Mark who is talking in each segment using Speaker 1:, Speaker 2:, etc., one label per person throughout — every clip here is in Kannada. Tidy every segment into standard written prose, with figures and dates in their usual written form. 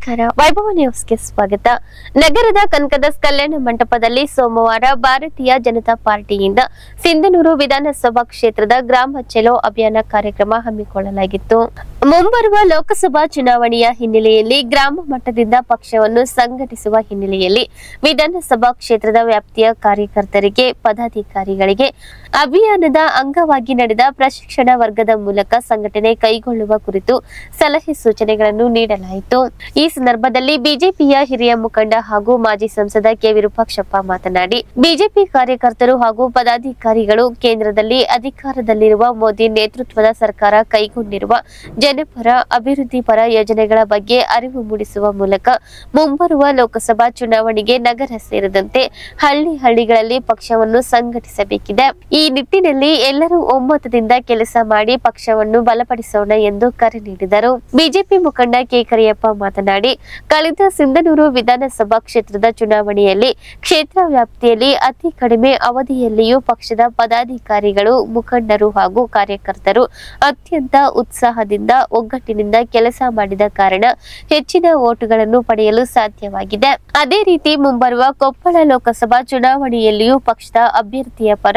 Speaker 1: ನಮಸ್ಕಾರ, ವೈಭವ ನ್ಯೂಸ್ಗೆ ಸ್ವಾಗತ. ನಗರದ ಕನಕದಾಸ ಕಲ್ಯಾಣ ಮಂಟಪದಲ್ಲಿ ಸೋಮವಾರ ಭಾರತೀಯ ಜನತಾ ಪಾರ್ಟಿಯಿಂದ ಸಿಂಧನೂರು ವಿಧಾನಸಭಾ ಕ್ಷೇತ್ರದ ಗ್ರಾಮ ಚಲೋ ಅಭಿಯಾನ ಕಾರ್ಯಕ್ರಮ ಹಮ್ಮಿಕೊಳ್ಳಲಾಗಿತ್ತು. ಮುಂಬರುವ ಲೋಕಸಭಾ ಚುನಾವಣೆಯ ಹಿನ್ನೆಲೆಯಲ್ಲಿ ಗ್ರಾಮ ಮಟ್ಟದಿಂದ ಪಕ್ಷವನ್ನು ಸಂಘಟಿಸುವ ಹಿನ್ನೆಲೆಯಲ್ಲಿ ವಿಧಾನಸಭಾ ಕ್ಷೇತ್ರದ ವ್ಯಾಪ್ತಿಯ ಕಾರ್ಯಕರ್ತರಿಗೆ, ಪದಾಧಿಕಾರಿಗಳಿಗೆ ಅಭಿಯಾನದ ಅಂಗವಾಗಿ ನಡೆದ ಪ್ರಶಿಕ್ಷಣ ವರ್ಗದ ಮೂಲಕ ಸಂಘಟನೆ ಕೈಗೊಳ್ಳುವ ಕುರಿತು ಸಲಹೆ ಸೂಚನೆಗಳನ್ನು ನೀಡಲಾಯಿತು. ಈ ಸಂದರ್ಭದಲ್ಲಿ ಬಿಜೆಪಿಯ ಹಿರಿಯ ಮುಖಂಡ ಹಾಗೂ ಮಾಜಿ ಸಂಸದ ಕೆ ವಿರೂಪಾಕ್ಷಪ್ಪ ಮಾತನಾಡಿ, ಬಿಜೆಪಿ ಕಾರ್ಯಕರ್ತರು ಹಾಗೂ ಪದಾಧಿಕಾರಿಗಳು ಕೇಂದ್ರದಲ್ಲಿ ಅಧಿಕಾರದಲ್ಲಿರುವ ಮೋದಿ ನೇತೃತ್ವದ ಸರ್ಕಾರ ಕೈಗೊಂಡಿರುವ ಜನಪರ, ಅಭಿವೃದ್ಧಿ ಪರ ಯೋಜನೆಗಳ ಬಗ್ಗೆ ಅರಿವು ಮೂಡಿಸುವ ಮೂಲಕ ಮುಂಬರುವ ಲೋಕಸಭಾ ಚುನಾವಣೆಗೆ ನಗರ ಸೇರಿದಂತೆ ಹಳ್ಳಿಗಳಲ್ಲಿ ಪಕ್ಷವನ್ನು ಸಂಘಟಿಸಬೇಕಿದೆ. ಈ ನಿಟ್ಟಿನಲ್ಲಿ ಎಲ್ಲರೂ ಒಮ್ಮತದಿಂದ ಕೆಲಸ ಮಾಡಿ ಪಕ್ಷವನ್ನು ಬಲಪಡಿಸೋಣ ಎಂದು ಕರೆ ನೀಡಿದರು. ಬಿಜೆಪಿ ಮುಖಂಡ ಕೆ ಕರಿಯಪ್ಪ ಮಾತನಾಡಿ, ಕಳೆದ ಸಿಂಧನೂರು ವಿಧಾನಸಭಾ ಕ್ಷೇತ್ರದ ಚುನಾವಣೆಯಲ್ಲಿ ಕ್ಷೇತ್ರ ವ್ಯಾಪ್ತಿಯಲ್ಲಿ ಅತಿ ಕಡಿಮೆ ಅವಧಿಯಲ್ಲಿಯೂ ಪಕ್ಷದ ಪದಾಧಿಕಾರಿಗಳು, ಮುಖಂಡರು ಹಾಗೂ ಕಾರ್ಯಕರ್ತರು ಅತ್ಯಂತ ಉತ್ಸಾಹದಿಂದ, ಒಗ್ಗಟ್ಟಿನಿಂದ ಕೆಲಸ ಮಾಡಿದ ಕಾರಣ ಹೆಚ್ಚಿನ ವೋಟುಗಳನ್ನು ಪಡೆಯಲು ಸಾಧ್ಯವಾಗಿದೆ. ಅದೇ ರೀತಿ ಮುಂಬರುವ ಕೊಪ್ಪಳ ಲೋಕಸಭಾ ಚುನಾವಣೆಯಲ್ಲಿಯೂ ಪಕ್ಷದ ಅಭ್ಯರ್ಥಿಯ ಪರ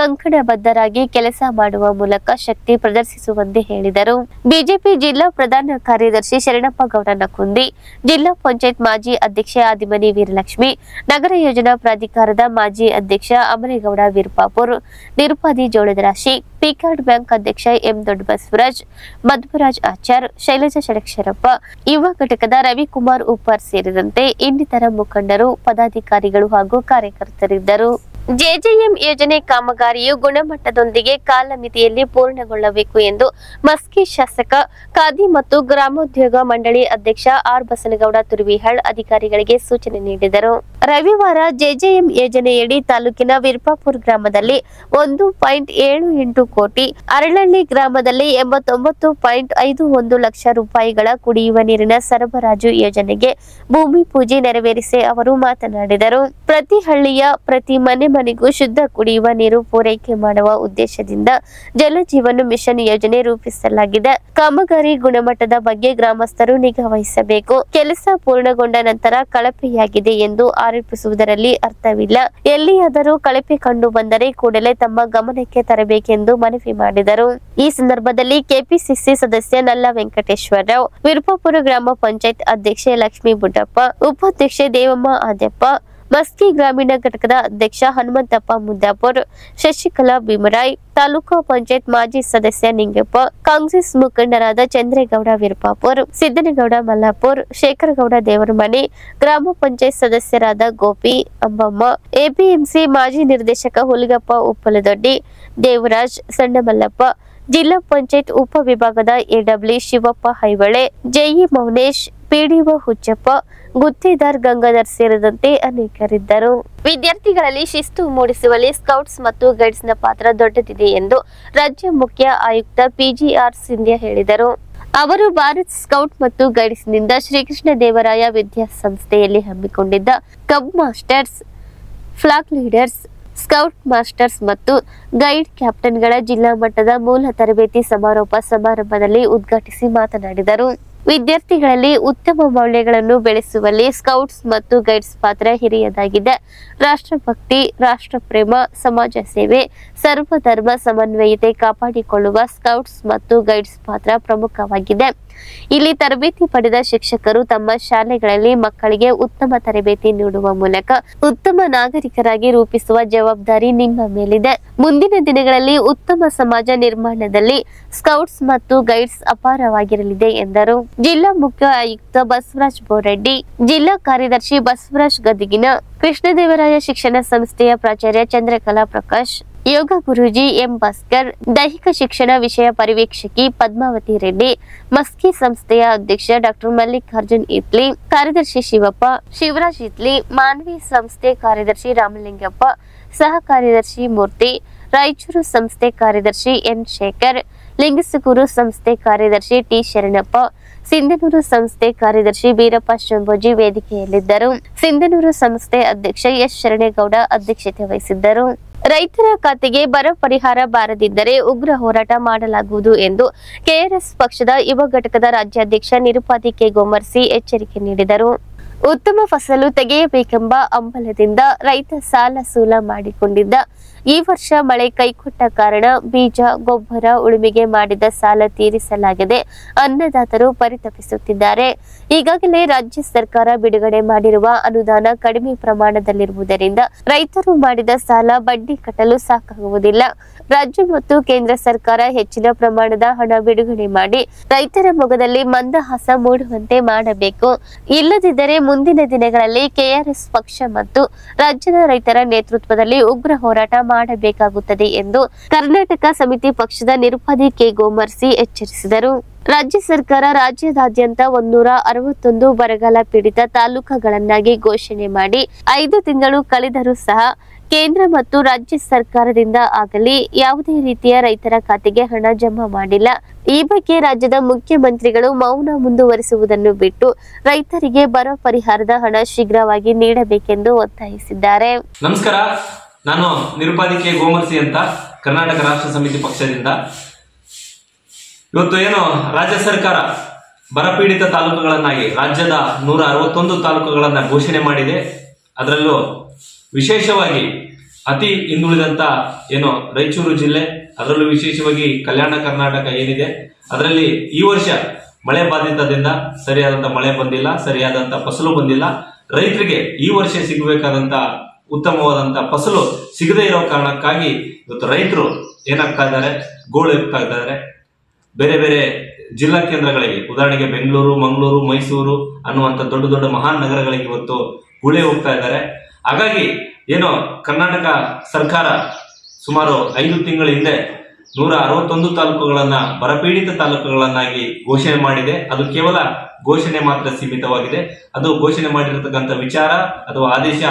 Speaker 1: ಕಂಕಣಬದ್ಧರಾಗಿ ಕೆಲಸ ಮಾಡುವ ಮೂಲಕ ಶಕ್ತಿ ಪ್ರದರ್ಶಿಸುವಂತೆ ಹೇಳಿದರು. ಬಿಜೆಪಿ ಜಿಲ್ಲಾ ಪ್ರಧಾನ ಕಾರ್ಯದರ್ಶಿ ಶರಣಪ್ಪ ಗೌಡ ನಕುಂದಿ, ಜಿಲ್ಲಾ ಪಂಚಾಯತ್ ಮಾಜಿ ಅಧ್ಯಕ್ಷೆ ಆದಿಮನಿ ವೀರಲಕ್ಷ್ಮಿ, ನಗರ ಯೋಜನಾ ಪ್ರಾಧಿಕಾರದ ಮಾಜಿ ಅಧ್ಯಕ್ಷ ಅಮರೇಗೌಡ ವೀರಪಾಪುರ್, ನಿರುಪಾದಿ ಜೋಳದರಾಶಿ, ಪಿಕಾರ್ಡ್ ಬ್ಯಾಂಕ್ ಅಧ್ಯಕ್ಷ ಎಂ ದೊಡ್ಡಬಸವರಾಜ್, ಮಧ್ವರಾಜ್ ಆಚಾರ್, ಶೈಲಜಾ ಷಡಕ್ಷರಪ್ಪ, ಯುವ ಘಟಕದ ರವಿಕುಮಾರ್ ಉಪ್ಪಾರ್ ಸೇರಿದಂತೆ ಇನ್ನಿತರ ಮುಖಂಡರು, ಪದಾಧಿಕಾರಿಗಳು ಹಾಗೂ ಕಾರ್ಯಕರ್ತರಿದ್ದರು. ಜೆಜೆಎಂ ಯೋಜನೆ ಕಾಮಗಾರಿಯು ಗುಣಮಟ್ಟದೊಂದಿಗೆ ಕಾಲಮಿತಿಯಲ್ಲಿ ಪೂರ್ಣಗೊಳ್ಳಬೇಕು ಎಂದು ಮಸ್ಕಿ ಶಾಸಕ, ಖಾದಿ ಮತ್ತು ಗ್ರಾಮೋದ್ಯೋಗ ಮಂಡಳಿ ಅಧ್ಯಕ್ಷ ಆರ್ ಬಸನಗೌಡ ತುರ್ವಿಹಾಳ್ ಅಧಿಕಾರಿಗಳಿಗೆ ಸೂಚನೆ ನೀಡಿದರು. ರವಿವಾರ ಜೆಜೆಎಂ ಯೋಜನೆಯಡಿ ತಾಲೂಕಿನ ವೀರಪಾಪುರ ಗ್ರಾಮದಲ್ಲಿ 1.78 ಕೋಟಿ, ಅರಳಹಳ್ಳಿ ಗ್ರಾಮದಲ್ಲಿ 89.51 ಲಕ್ಷ ರೂಪಾಯಿಗಳ ಕುಡಿಯುವ ನೀರಿನ ಸರಬರಾಜು ಯೋಜನೆಗೆ ಭೂಮಿ ಪೂಜೆ ನೆರವೇರಿಸಿ ಅವರು ಮಾತನಾಡಿದರು. ಪ್ರತಿ ಹಳ್ಳಿಯ ಪ್ರತಿ ಮನೆಗೂ ಶುದ್ಧ ಕುಡಿಯುವ ನೀರು ಪೂರೈಕೆ ಮಾಡುವ ಉದ್ದೇಶದಿಂದ ಜಲಜೀವನ ಮಿಷನ್ ಯೋಜನೆ ರೂಪಿಸಲಾಗಿದೆ. ಕಾಮಗಾರಿ ಗುಣಮಟ್ಟದ ಬಗ್ಗೆ ಗ್ರಾಮಸ್ಥರು ನಿಗಾ ವಹಿಸಬೇಕು. ಕೆಲಸ ಪೂರ್ಣಗೊಂಡ ನಂತರ ಕಳಪೆಯಾಗಿದೆ ಎಂದು ಆರೋಪಿಸುವುದರಲ್ಲಿ ಅರ್ಥವಿಲ್ಲ. ಎಲ್ಲಿಯಾದರೂ ಕಳಪೆ ಕಂಡು ಬಂದರೆ ಕೂಡಲೇ ತಮ್ಮ ಗಮನಕ್ಕೆ ತರಬೇಕೆಂದು ಮನವಿ ಮಾಡಿದರು. ಈ ಸಂದರ್ಭದಲ್ಲಿ ಕೆಪಿಸಿಸಿ ಸದಸ್ಯ ನಲ್ಲ ವೆಂಕಟೇಶ್ವರರಾವ್, ವೀರಪಾಪುರ ಗ್ರಾಮ ಪಂಚಾಯತ್ ಅಧ್ಯಕ್ಷೆ ಲಕ್ಷ್ಮೀ ಬುಡ್ಡಪ್ಪ, ಉಪಾಧ್ಯಕ್ಷೆ ದೇವಮ್ಮ ಆದ್ಯಪ್ಪ, ಮಸ್ಕಿ ಗ್ರಾಮೀಣ ಘಟಕದ ಅಧ್ಯಕ್ಷ ಹನುಮಂತಪ್ಪ ಮುದ್ದಾಪುರ್, ಶಶಿಕಲಾ ಭೀಮರಾಯ್, ತಾಲೂಕಾ ಪಂಚಾಯತ್ ಮಾಜಿ ಸದಸ್ಯ ನಿಂಗಪ್ಪ, ಕಾಂಗ್ರೆಸ್ ಮುಖಂಡರಾದ ಚಂದ್ರೇಗೌಡ ವೀರಪಾಪುರ್, ಸಿದ್ದನಗೌಡ ಮಲ್ಲಾಪುರ್, ಶೇಖರಗೌಡ ದೇವರಮನೆ, ಗ್ರಾಮ ಪಂಚಾಯತ್ ಸದಸ್ಯರಾದ ಗೋಪಿ, ಅಂಬಮ್ಮ, ಎಪಿಎಂಸಿ ಮಾಜಿ ನಿರ್ದೇಶಕ ಹುಲಿಗಪ್ಪ ಉಪ್ಪಲದೊಡ್ಡಿ, ದೇವರಾಜ್, ಸಣ್ಣಮಲ್ಲಪ್ಪ, ಜಿಲ್ಲಾ ಪಂಚಾಯತ್ ಉಪ ವಿಭಾಗದ ಎಡಬ್ಲ್ಯೂ ಶಿವಪ್ಪ ಹೈವಳೆ, ಜೆಇ ಮೌನೇಶ್, ಪಿಡಿಒ ಹುಚ್ಚಪ್ಪ, ಗುತ್ತೇದಾರ್ ಗಂಗಾಧರ್ ಸೇರಿದಂತೆ ಅನೇಕರಿದ್ದರು. ವಿದ್ಯಾರ್ಥಿಗಳಲ್ಲಿ ಶಿಸ್ತು ಮೂಡಿಸುವಲ್ಲಿ ಸ್ಕೌಟ್ಸ್ ಮತ್ತು ಗೈಡ್ಸ್ನ ಪಾತ್ರ ದೊಡ್ಡದಿದೆ ಎಂದು ರಾಜ್ಯ ಮುಖ್ಯ ಆಯುಕ್ತ ಪಿಜಿಆರ್ ಸಿಂಧ್ಯಾ ಹೇಳಿದರು. ಅವರು ಭಾರತ್ ಸ್ಕೌಟ್ ಮತ್ತು ಗೈಡ್ಸ್ನಿಂದ ಶ್ರೀಕೃಷ್ಣ ದೇವರಾಯ ವಿದ್ಯಾಸಂಸ್ಥೆಯಲ್ಲಿ ಹಮ್ಮಿಕೊಂಡಿದ್ದ ಕಬ್ masters, flag leaders, scout masters ಮತ್ತು ಗೈಡ್ ಕ್ಯಾಪ್ಟನ್ಗಳ ಜಿಲ್ಲಾ ಮಟ್ಟದ ಮೂಲ ತರಬೇತಿ ಸಮಾರೋಪ ಸಮಾರಂಭದಲ್ಲಿ ಉದ್ಘಾಟಿಸಿ ಮಾತನಾಡಿದರು. ವಿದ್ಯಾರ್ಥಿಗಳಲ್ಲಿ ಉತ್ತಮ ಮೌಲ್ಯಗಳನ್ನು ಬೆಳೆಸುವಲ್ಲಿ ಸ್ಕೌಟ್ಸ್ ಮತ್ತು ಗೈಡ್ಸ್ ಪಾತ್ರ ಹಿರಿಯದಾಗಿದೆ. ರಾಷ್ಟ್ರಭಕ್ತಿ, ರಾಷ್ಟ್ರಪ್ರೇಮ, ಸಮಾಜ ಸೇವೆ, ಸರ್ವಧರ್ಮ ಸಮನ್ವಯತೆ ಕಾಪಾಡಿಕೊಳ್ಳುವ ಸ್ಕೌಟ್ಸ್ ಮತ್ತು ಗೈಡ್ಸ್ ಪಾತ್ರ ಪ್ರಮುಖವಾಗಿದೆ. ಇಲ್ಲಿ ತರಬೇತಿ ಪಡೆದ ಶಿಕ್ಷಕರು ತಮ್ಮ ಶಾಲೆಗಳಲ್ಲಿ ಮಕ್ಕಳಿಗೆ ಉತ್ತಮ ತರಬೇತಿ ನೀಡುವ ಮೂಲಕ ಉತ್ತಮ ನಾಗರಿಕರಾಗಿ ರೂಪಿಸುವ ಜವಾಬ್ದಾರಿ ನಿಮ್ಮ ಮೇಲಿದೆ. ಮುಂದಿನ ದಿನಗಳಲ್ಲಿ ಉತ್ತಮ ಸಮಾಜ ನಿರ್ಮಾಣದಲ್ಲಿ ಸ್ಕೌಟ್ಸ್ ಮತ್ತು ಗೈಡ್ಸ್ ಅಪಾರವಾಗಿರಲಿದೆ ಎಂದರು. ಜಿಲ್ಲಾ ಮುಖ್ಯ ಆಯುಕ್ತ ಬಸವರಾಜ್ ಬೋರಡ್ಡಿ, ಜಿಲ್ಲಾ ಕಾರ್ಯದರ್ಶಿ ಬಸವರಾಜ್ ಗದಗಿನ, ಕೃಷ್ಣದೇವರಾಯ ಶಿಕ್ಷಣ ಸಂಸ್ಥೆಯ ಪ್ರಾಚಾರ್ಯ ಚಂದ್ರಕಲಾ ಪ್ರಕಾಶ್, ಯೋಗ ಗುರೂಜಿ ಎಂ ಭಾಸ್ಕರ್, ದೈಹಿಕ ಶಿಕ್ಷಣ ವಿಷಯ ಪರಿವೀಕ್ಷಕಿ ಪದ್ಮಾವತಿ ರೆಡ್ಡಿ, ಮಸ್ಕಿ ಸಂಸ್ಥೆಯ ಅಧ್ಯಕ್ಷ ಡಾಕ್ಟರ್ ಮಲ್ಲಿಕಾರ್ಜುನ್ ಇತ್ಲಿ, ಕಾರ್ಯದರ್ಶಿ ಶಿವಪ್ಪ, ಶಿವರಾಜ್ ಇತ್ಲಿ, ಮಾನವಿ ಸಂಸ್ಥೆ ಕಾರ್ಯದರ್ಶಿ ರಾಮಲಿಂಗಪ್ಪ, ಸಹ ಕಾರ್ಯದರ್ಶಿ ಮೂರ್ತಿ, ರಾಯಚೂರು ಸಂಸ್ಥೆ ಕಾರ್ಯದರ್ಶಿ ಎನ್ ಶೇಖರ್, ಲಿಂಗಸಗೂರು ಸಂಸ್ಥೆ ಕಾರ್ಯದರ್ಶಿ ಟಿ ಶರಣಪ್ಪ, ಸಿಂಧನೂರು ಸಂಸ್ಥೆ ಕಾರ್ಯದರ್ಶಿ ಬೀರಪ್ಪ ಶಂಭೋಜಿ ವೇದಿಕೆಯಲ್ಲಿದ್ದರು. ಸಿಂಧನೂರು ಸಂಸ್ಥೆ ಅಧ್ಯಕ್ಷ ಎಸ್ ಶರಣೇಗೌಡ ಅಧ್ಯಕ್ಷತೆ ವಹಿಸಿದ್ದರು. ರೈತರ ಖಾತೆಗೆ ಬರ ಪರಿಹಾರ ಬಾರದಿದ್ದರೆ ಉಗ್ರ ಹೋರಾಟ ಮಾಡಲಾಗುವುದು ಎಂದು ಕೆಆರ್ಎಸ್ ಪಕ್ಷದ ಯುವ ಘಟಕದ ರಾಜ್ಯಾಧ್ಯಕ್ಷ ನಿರುಪಾದಿ ಕೆ ಗೋಮರ್ಸಿ ಎಚ್ಚರಿಕೆ ನೀಡಿದರು. ಉತ್ತಮ ಫಸಲು ತೆಗೆಯಬೇಕೆಂಬ ಹಂಬಲದಿಂದ ರೈತ ಸಾಲ ಸೂಲ ಮಾಡಿಕೊಂಡಿದ್ದ. ಈ ವರ್ಷ ಮಳೆ ಕೈಕೊಟ್ಟ ಕಾರಣ ಬೀಜ, ಗೊಬ್ಬರ, ಉಳುಮೆಗೆ ಮಾಡಿದ ಸಾಲ ತೀರಿಸಲಾಗಿದೆ. ಅನ್ನದಾತರು ಪರಿತಪಿಸುತ್ತಿದ್ದಾರೆ. ಈಗಾಗಲೇ ರಾಜ್ಯ ಸರ್ಕಾರ ಬಿಡುಗಡೆ ಮಾಡಿರುವ ಅನುದಾನ ಕಡಿಮೆ ಪ್ರಮಾಣದಲ್ಲಿರುವುದರಿಂದ ರೈತರು ಮಾಡಿದ ಸಾಲ ಬಡ್ಡಿ ಕಟ್ಟಲು ಸಾಕಾಗುವುದಿಲ್ಲ. ರಾಜ್ಯ ಮತ್ತು ಕೇಂದ್ರ ಸರ್ಕಾರ ಹೆಚ್ಚಿನ ಪ್ರಮಾಣದ ಹಣ ಬಿಡುಗಡೆ ಮಾಡಿ ರೈತರ ಮೊಗದಲ್ಲಿ ಮಂದಹಾಸ ಮೂಡುವಂತೆ ಮಾಡಬೇಕು. ಇಲ್ಲದಿದ್ದರೆ ಮುಂದಿನ ದಿನಗಳಲ್ಲಿ ಕೆಆರ್ಎಸ್ ಪಕ್ಷ ಮತ್ತು ರಾಜ್ಯದ ರೈತರ ನೇತೃತ್ವದಲ್ಲಿ ಉಗ್ರ ಹೋರಾಟ ಮಾಡಬೇಕಾಗುತ್ತದೆ ಎಂದು ಕರ್ನಾಟಕ ಸಮಿತಿ ಪಕ್ಷದ ನಿರುಪಾದಿ ಕೆ ಗೋಮರ್ಸಿ ಎಚ್ಚರಿಸಿದರು. ರಾಜ್ಯ ಸರ್ಕಾರ ರಾಜ್ಯದಾದ್ಯಂತ 161 ಬರಗಾಲ ಪೀಡಿತ ತಾಲೂಕುಗಳನ್ನಾಗಿ ಘೋಷಣೆ ಮಾಡಿ 5 ತಿಂಗಳು ಕಳೆದರೂ ಸಹ ಕೇಂದ್ರ ಮತ್ತು ರಾಜ್ಯ ಸರ್ಕಾರದಿಂದ ಆಗಲಿ ಯಾವುದೇ ರೀತಿಯ ರೈತರ ಖಾತೆಗೆ ಹಣ ಜಮಾ ಮಾಡಿಲ್ಲ. ಈ ಬಗ್ಗೆ ರಾಜ್ಯದ ಮುಖ್ಯಮಂತ್ರಿಗಳು ಮೌನ ಮುಂದುವರಿಸುವುದನ್ನು ಬಿಟ್ಟು ರೈತರಿಗೆ ಬರ ಪರಿಹಾರದ ಹಣ ಶೀಘ್ರವಾಗಿ ನೀಡಬೇಕೆಂದು ಒತ್ತಾಯಿಸಿದ್ದಾರೆ.
Speaker 2: ನಮಸ್ಕಾರ, ನಾನು ನಿರುಪಾದಿ ಕೆ ಗೋಮರ್ಸಿ ಅಂತ ಕರ್ನಾಟಕ ರಾಷ್ಟ್ರ ಸಮಿತಿ ಪಕ್ಷದಿಂದ. ಇವತ್ತು ಏನು ರಾಜ್ಯ ಸರ್ಕಾರ ಬರಪೀಡಿತ ತಾಲೂಕುಗಳನ್ನಾಗಿ ರಾಜ್ಯದ 161 ತಾಲೂಕುಗಳನ್ನ ಘೋಷಣೆ ಮಾಡಿದೆ. ಅದರಲ್ಲೂ ವಿಶೇಷವಾಗಿ ಅತಿ ಹಿಂದುಳಿದಂತ ಏನು ರಾಯಚೂರು ಜಿಲ್ಲೆ, ಅದರಲ್ಲೂ ವಿಶೇಷವಾಗಿ ಕಲ್ಯಾಣ ಕರ್ನಾಟಕ ಏನಿದೆ, ಅದರಲ್ಲಿ ಈ ವರ್ಷ ಮಳೆ ಬಾಧಿತದಿಂದ ಸರಿಯಾದಂತ ಮಳೆ ಬಂದಿಲ್ಲ, ಸರಿಯಾದಂತ ಫಸಲು ಬಂದಿಲ್ಲ. ರೈತರಿಗೆ ಈ ವರ್ಷ ಸಿಗಬೇಕಾದಂತ ಉತ್ತಮವಾದಂತ ಫಸಲು ಸಿಗದೇ ಇರೋ ಕಾರಣಕ್ಕಾಗಿ ಇವತ್ತು ರೈತರು ಏನಾಗ್ತಾ ಇದ್ದಾರೆ, ಗೋಳು ಎತ್ತಾ ಇದ್ದಾರೆ. ಬೇರೆ ಬೇರೆ ಜಿಲ್ಲಾ ಕೇಂದ್ರಗಳಿಗೆ, ಉದಾಹರಣೆಗೆ ಬೆಂಗಳೂರು, ಮಂಗಳೂರು, ಮೈಸೂರು ಅನ್ನುವಂಥ ದೊಡ್ಡ ದೊಡ್ಡ ಮಹಾನ್ ನಗರಗಳಿಗೆ ಇವತ್ತು ಗುಳೆ ಹೋಗ್ತಾ ಇದ್ದಾರೆ. ಹಾಗಾಗಿ ಏನು ಕರ್ನಾಟಕ ಸರ್ಕಾರ ಸುಮಾರು 5 ತಿಂಗಳ ಹಿಂದೆ 161 ತಾಲೂಕುಗಳನ್ನ ಬರಪೀಡಿತ ತಾಲೂಕುಗಳನ್ನಾಗಿ ಘೋಷಣೆ ಮಾಡಿದೆ. ಅದು ಕೇವಲ ಘೋಷಣೆ ಮಾತ್ರ ಸೀಮಿತವಾಗಿದೆ. ಅದು ಘೋಷಣೆ ಮಾಡಿರತಕ್ಕಂಥ ವಿಚಾರ ಅಥವಾ ಆದೇಶ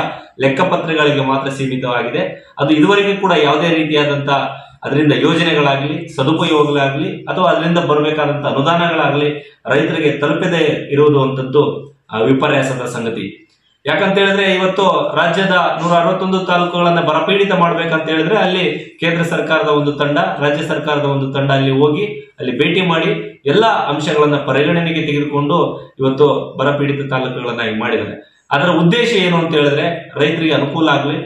Speaker 2: ಲೆಕ್ಕಪತ್ರಗಳಿಗೆ ಮಾತ್ರ ಸೀಮಿತವಾಗಿದೆ. ಅದು ಇದುವರೆಗೂ ಕೂಡ ಯಾವುದೇ ರೀತಿಯಾದಂತ ಅದರಿಂದ ಯೋಜನೆಗಳಾಗ್ಲಿ, ಸದುಪಯೋಗಗಳಾಗ್ಲಿ ಅಥವಾ ಅದರಿಂದ ಬರಬೇಕಾದಂತ ಅನುದಾನಗಳಾಗ್ಲಿ ರೈತರಿಗೆ ತಲುಪದೇ ಇರುವುದು ಅಂತದ್ದು ವಿಪರ್ಯಾಸದ ಸಂಗತಿ. ಯಾಕಂತ ಹೇಳಿದ್ರೆ ಇವತ್ತು ರಾಜ್ಯದ 161 ತಾಲೂಕುಗಳನ್ನ ಬರಪೀಡಿತ ಮಾಡ್ಬೇಕಂತ ಹೇಳಿದ್ರೆ ಅಲ್ಲಿ ಕೇಂದ್ರ ಸರ್ಕಾರದ ಒಂದು ತಂಡ, ರಾಜ್ಯ ಸರ್ಕಾರದ ಒಂದು ತಂಡ ಅಲ್ಲಿ ಹೋಗಿ ಅಲ್ಲಿ ಭೇಟಿ ಮಾಡಿ ಎಲ್ಲಾ ಅಂಶಗಳನ್ನ ಪರಿಗಣನೆಗೆ ತೆಗೆದುಕೊಂಡು ಇವತ್ತು ಬರಪೀಡಿತ ತಾಲೂಕುಗಳನ್ನಾಗಿ ಮಾಡಿದ್ದಾರೆ. ಅದರ ಉದ್ದೇಶ ಏನು ಅಂತ ಹೇಳಿದ್ರೆ ರೈತರಿಗೆ ಅನುಕೂಲ ಆಗ್ಲಿ,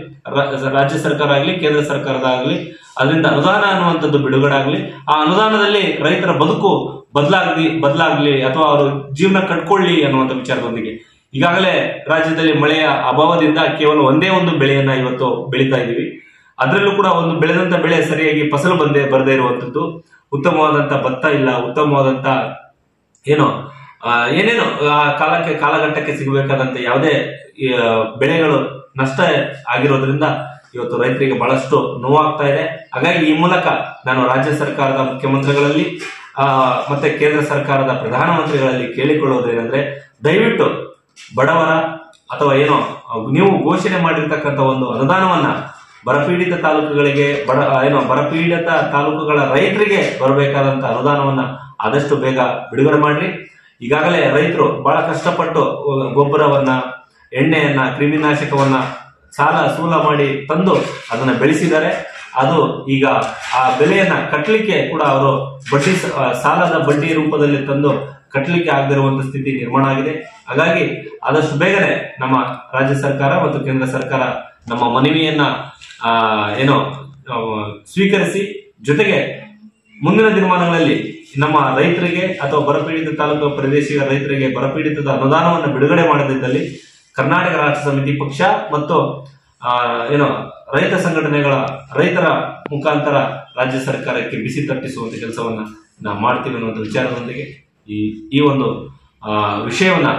Speaker 2: ರಾಜ್ಯ ಸರ್ಕಾರ ಆಗ್ಲಿ, ಕೇಂದ್ರ ಸರ್ಕಾರದ ಆಗ್ಲಿ ಅದರಿಂದ ಅನುದಾನ ಅನ್ನುವಂಥದ್ದು ಬಿಡುಗಡೆ ಆಗ್ಲಿ, ಆ ಅನುದಾನದಲ್ಲಿ ರೈತರ ಬದುಕು ಬದಲಾಗ್ಲಿ ಅಥವಾ ಅವರು ಜೀವನ ಕಟ್ಕೊಳ್ಳಿ ಅನ್ನುವಂಥ ವಿಚಾರದೊಂದಿಗೆ ಈಗಾಗಲೇ ರಾಜ್ಯದಲ್ಲಿ ಮಳೆಯ ಅಭಾವದಿಂದ ಕೇವಲ ಒಂದೇ ಒಂದು ಬೆಳೆಯನ್ನ ಇವತ್ತು ಬೆಳೀತಾ ಇದೀವಿ. ಅದರಲ್ಲೂ ಕೂಡ ಒಂದು ಬೆಳೆದಂತ ಬೆಳೆ ಸರಿಯಾಗಿ ಫಸಲು ಬರದೇ ಇರುವಂತದ್ದು, ಉತ್ತಮವಾದಂತ ಭತ್ತ ಇಲ್ಲ, ಉತ್ತಮವಾದಂತ ಏನೇನು ಕಾಲಘಟ್ಟಕ್ಕೆ ಸಿಗಬೇಕಾದಂತ ಯಾವುದೇ ಬೆಳೆಗಳು ನಷ್ಟ ಆಗಿರೋದ್ರಿಂದ ಇವತ್ತು ರೈತರಿಗೆ ಬಹಳಷ್ಟು ನೋವಾಗ್ತಾ ಇದೆ. ಹಾಗಾಗಿ ಈ ಮೂಲಕ ನಾನು ರಾಜ್ಯ ಸರ್ಕಾರದ ಮುಖ್ಯಮಂತ್ರಿಗಳಲ್ಲಿ ಮತ್ತೆ ಕೇಂದ್ರ ಸರ್ಕಾರದ ಪ್ರಧಾನಮಂತ್ರಿಗಳಲ್ಲಿ ಕೇಳಿಕೊಳ್ಳೋದೇನೆಂದ್ರೆ, ದಯವಿಟ್ಟು ಬಡವರ ಅಥವಾ ನೀವು ಘೋಷಣೆ ಮಾಡಿರ್ತಕ್ಕಂಥ ಒಂದು ಅನುದಾನವನ್ನ ಬರಪೀಡಿತ ತಾಲೂಕುಗಳಿಗೆ ಬರಪೀಡಿತ ತಾಲೂಕುಗಳ ರೈತರಿಗೆ ಬರಬೇಕಾದಂತ ಅನುದಾನವನ್ನ ಆದಷ್ಟು ಬೇಗ ಬಿಡುಗಡೆ ಮಾಡ್ರಿ. ಈಗಾಗಲೇ ರೈತರು ಬಹಳ ಕಷ್ಟಪಟ್ಟು ಗೊಬ್ಬರವನ್ನ, ಎಣ್ಣೆಯನ್ನ, ಕ್ರಿಮಿನಾಶಕವನ್ನ ಸಾಲ ಸೂಲ ಮಾಡಿ ತಂದು ಅದನ್ನ ಬೆಳೆಸಿದ್ದಾರೆ. ಅದು ಈಗ ಆ ಬೆಲೆಯನ್ನ ಕಟ್ಟಲಿಕ್ಕೆ ಕೂಡ ಅವರು ಸಾಲದ ಬಡ್ಡಿ ರೂಪದಲ್ಲಿ ತಂದು ಕಟ್ಟಲಿಕ್ಕೆ ಆಗದಿರುವಂತ ಸ್ಥಿತಿ ನಿರ್ಮಾಣ ಆಗಿದೆ. ಹಾಗಾಗಿ ಆದಷ್ಟು ಬೇಗನೆ ನಮ್ಮ ರಾಜ್ಯ ಸರ್ಕಾರ ಮತ್ತು ಕೇಂದ್ರ ಸರ್ಕಾರ ನಮ್ಮ ಮನವಿಯನ್ನ ಸ್ವೀಕರಿಸಿ, ಜೊತೆಗೆ ಮುಂದಿನ ದಿನಮಾನಗಳಲ್ಲಿ ನಮ್ಮ ರೈತರಿಗೆ ಅಥವಾ ಬರಪೀಡಿತ ತಾಲೂಕು ಪ್ರದೇಶಿಕ ರೈತರಿಗೆ ಬರಪೀಡಿತದ ಅನುದಾನವನ್ನು ಬಿಡುಗಡೆ ಮಾಡದಿದ್ದಲ್ಲಿ ಕರ್ನಾಟಕ ರಾಷ್ಟ್ರ ಸಮಿತಿ ಪಕ್ಷ ಮತ್ತು ರೈತ ಸಂಘಟನೆಗಳ ರೈತರ ಮುಖಾಂತರ ರಾಜ್ಯ ಸರ್ಕಾರಕ್ಕೆ ಬಿಸಿ ತಟ್ಟಿಸುವಂತ ಕೆಲಸವನ್ನ ನಾವು ಮಾಡ್ತೀವಿ ಅನ್ನುವಂಥ ವಿಚಾರದೊಂದಿಗೆ ಈ ಒಂದು ವಿಷಯವನ್ನ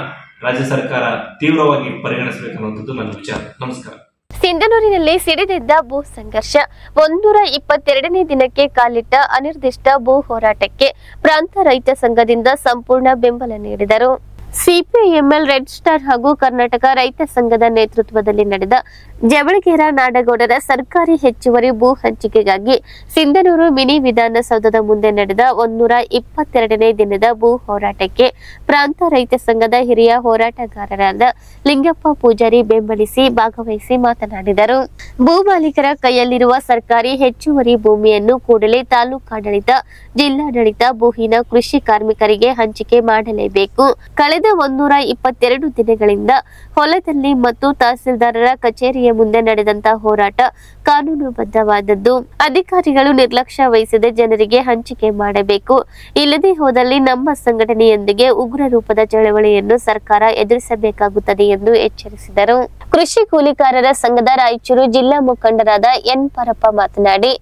Speaker 2: ರಾಜ್ಯ ಸರ್ಕಾರ ತೀವ್ರವಾಗಿ ಪರಿಗಣಿಸಬೇಕನ್ನುವಂಥದ್ದು ನನ್ನ ವಿಚಾರ. ನಮಸ್ಕಾರ.
Speaker 1: ಸಿಂಧನೂರಿನಲ್ಲಿ ಸಿಡಿದೆದ್ದ ಭೂ ಸಂಘರ್ಷ 122ನೇ ದಿನಕ್ಕೆ ಕಾಲಿಟ್ಟ ಅನಿರ್ದಿಷ್ಟ ಭೂ ಹೋರಾಟಕ್ಕೆ ಪ್ರಾಂತ ರೈತ ಸಂಘದಿಂದ ಸಂಪೂರ್ಣ ಬೆಂಬಲ ನೀಡಿದರು. ಸಿಪಿಎಂಎಲ್ ರೆಡ್ ಸ್ಟಾರ್ ಹಾಗೂ ಕರ್ನಾಟಕ ರೈತ ಸಂಘದ ನೇತೃತ್ವದಲ್ಲಿ ನಡೆದ ಜವಳಗೇರ ನಾಡಗೌಡರ ಸರ್ಕಾರಿ ಹೆಚ್ಚುವರಿ ಭೂ ಹಂಚಿಕೆಗಾಗಿ ಸಿಂಧನೂರು ಮಿನಿ ವಿಧಾನಸೌಧದ ಮುಂದೆ ನಡೆದ 122ನೇ ದಿನದ ಭೂ ಹೋರಾಟಕ್ಕೆ ಪ್ರಾಂತ ರೈತ ಸಂಘದ ಹಿರಿಯ ಹೋರಾಟಗಾರರಾದ ಲಿಂಗಪ್ಪ ಪೂಜಾರಿ ಬೆಂಬಲಿಸಿ ಭಾಗವಹಿಸಿ ಮಾತನಾಡಿದರು. ಭೂ ಮಾಲೀಕರ ಕೈಯಲ್ಲಿರುವ ಸರ್ಕಾರಿ ಹೆಚ್ಚುವರಿ ಭೂಮಿಯನ್ನು ಕೂಡಲೇ ತಾಲೂಕಾಡಳಿತ, ಜಿಲ್ಲಾಡಳಿತ ಭೂಹೀನ ಕೃಷಿ ಕಾರ್ಮಿಕರಿಗೆ ಹಂಚಿಕೆ ಮಾಡಲೇಬೇಕು. ಕಳೆದ 122 ದಿನಗಳಿಂದ ಹೊಲದಲ್ಲಿ ಮತ್ತು ತಹಸೀಲ್ದಾರರ ಕಚೇರಿಯ ಮುಂದೆ ನಡೆದಂತಹ ಹೋರಾಟ ಕಾನೂನುಬದ್ಧವಾದದ್ದು. ಅಧಿಕಾರಿಗಳು ನಿರ್ಲಕ್ಷ್ಯ ವಹಿಸದೆ ಜನರಿಗೆ ಹಂಚಿಕೆ ಮಾಡಬೇಕು. ಇಲ್ಲದೆ ಹೋದಲ್ಲಿ ನಮ್ಮ ಸಂಘಟನೆಯೊಂದಿಗೆ ಉಗ್ರ ರೂಪದ ಚಳವಳಿಯನ್ನು ಸರ್ಕಾರ ಎದುರಿಸಬೇಕಾಗುತ್ತದೆ ಎಂದು ಎಚ್ಚರಿಸಿದರು. ಕೃಷಿ ಕೂಲಿಕಾರರ ಸಂಘದ ರಾಯಚೂರು ಜಿಲ್ಲಾ ಮುಖಂಡರಾದ ಎನ್ ಪರಪ್ಪ ಮಾತನಾಡಿ,